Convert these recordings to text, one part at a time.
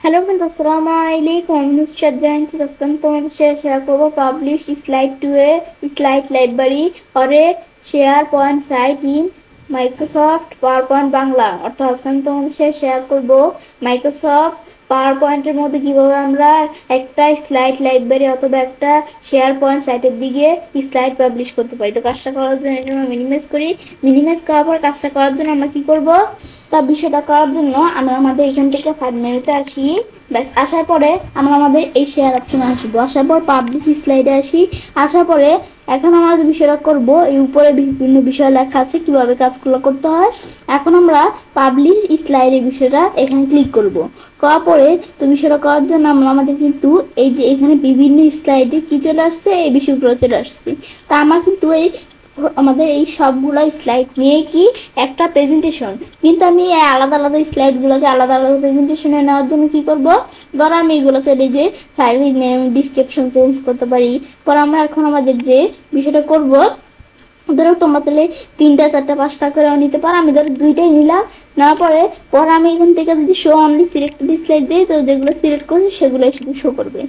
Hello friends, अस्सलाम वालेकुम। আমি নুসরাত জাহান আজকে আমি তোমাদের সাথে শেয়ার করবো publish slide two A slide library और ए शेयर पॉइंट साइट इन মাইক্রোসফট পাওয়ার পয়েন্ট বাংলা। অর্থাৎ আজকে আমি তোমাদের সাথে শেয়ার করবো মাইক্রোসফট পাওয়ার পয়েন্টের মধ্যে কিভাবে আমরা একটা স্লাইড লাইব্রেরি অথবা একটা শেয়ার পয়েন্ট সাইটের দিকে স্লাইড পাবলিশ করতে পারি। তো কাজটা করার জন্য এটা আমরা মিনিমাইজ করি। মিনিমাইজ করার পর কাজটা করার জন্য আমরা কি করব, তা বিষয়টা করার জন্য আমরা আমাদের এখান থেকে ফাইল মেনুতে আসি। ব্যাস, আসার পরে আমরা আমাদের এই শেয়ার অপশনে আসবো। আসার পর পাবলিশ স্লাইডে আসি। আসার পরে এখন আমরা যে বিষয়টা করব, এই উপরে বিভিন্ন বিষয় লেখা আছে কিভাবে কাজগুলো করতে হয়। এখন আমরা পাবলিশ স্লাইডের বিষয়টা এখানে ক্লিক করব। করার পরে তো বিষয়টা করার জন্য আমরা আমাদের কিন্তু এই যে এখানে বিভিন্ন স্লাইডে কি চলে আসছে, এই বিষয়গুলো চলে আসছে। তা আমার কিন্তু আমাদের এই সবগুলো স্লাইড নিয়ে কি একটা প্রেজেন্টেশন, কিন্তু আমি এই আলাদা আলাদা স্লাইডগুলোকে আলাদা আলাদা প্রেজেন্টেশনে নেওয়ার জন্য কি করব, ধরো আমি এগুলো চাইলে যে ফাইলের নেম ডিসক্রিপশন চেঞ্জ করতে পারি। পর আমরা এখন আমাদের যে বিষয়টা করব, ধরো তোমরা তাহলে 3টা 4টা 5টা করে নিতে পারো। আমি ধরো 2টাই নিলাম। নেওয়ার পরে আমি এখান থেকে যদি শো অনলি সিলেক্টেড স্লাইড দিই, তো যেগুলো সিলেক্ট করছি সেগুলোই শুধু শো করবে।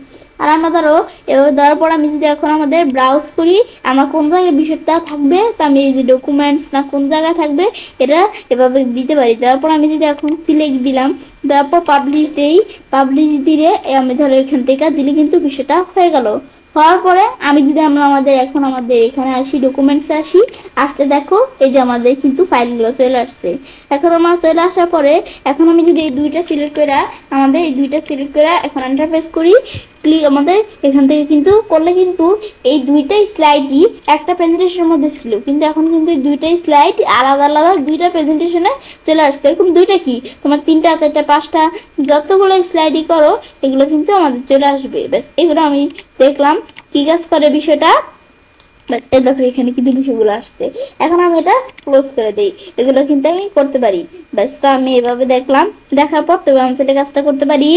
আর আমরা ধরো এবার দেওয়ার পর আমি যদি এখন আমাদের ব্রাউজ করি, আমার কোন জায়গায় বিষয়টা থাকবে, তো আমি এই যে ডকুমেন্টস না কোন জায়গায় থাকবে এটা এভাবে দিতে পারি। দেওয়ার পর আমি যদি এখন সিলেক্ট দিলাম, দেওয়ার পর পাবলিশ দেই, পাবলিশ দিলে আমি ধরো এখান থেকে দিলে কিন্তু বিষয়টা হয়ে গেল। হওয়ার পরে আমি যদি আমরা এখন আমাদের এখানে আসি, ডকুমেন্টস আসি, আসতে দেখো এই যে আমাদের কিন্তু ফাইলগুলো চলে আসছে। এখন আমার চলে আসার পরে এখন আমি যদি এই দুইটা সিলেক্ট করে এখন এন্টার প্রেস করি, ক্লিক আমাদের এখান থেকে কিন্তু করলে কিন্তু এই দুইটা স্লাইডই একটা প্রেজেন্টেশনের মধ্যে ছিল, কিন্তু এখন কিন্তু এই দুইটা স্লাইড আলাদা আলাদা দুইটা প্রেজেন্টেশনে চলে আসছে। এরকম দুইটা কি তোমার 3টা 4টা 5টা যতগুলো স্লাইডই করো এগুলো কিন্তু আমাদের চলে আসবে। ব্যাস, এগুলো আমি দেখলাম কি কাজ করে বিষয়টা। ব্যাস, এই দেখো এখানে কিন্তু বিষয়গুলো আসছে। এখন আমি এটা ক্লোজ করে দিই, এগুলো কিন্তু আমি করতে পারি। ব্যাস, তো আমি এভাবে দেখলাম, দেখার পর তবে আমি সেটা কাজটা করতে পারি।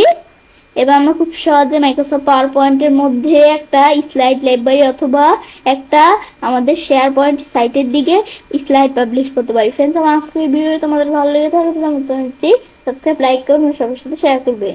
এবার আমরা খুব সহজে মাইক্রোসফট পাওয়ার পয়েন্টের মধ্যে একটা স্লাইড লাইব্রেরি অথবা একটা আমাদের শেয়ার পয়েন্ট সাইটের দিকে স্লাইড পাবলিশ করতে পারি। ফ্রেন্ডস, আমার আজকের ভিডিও তোমাদের ভালো লেগে থাকে তাহলে সাবস্ক্রাইব লাইক করুন, সবার সাথে শেয়ার করবে।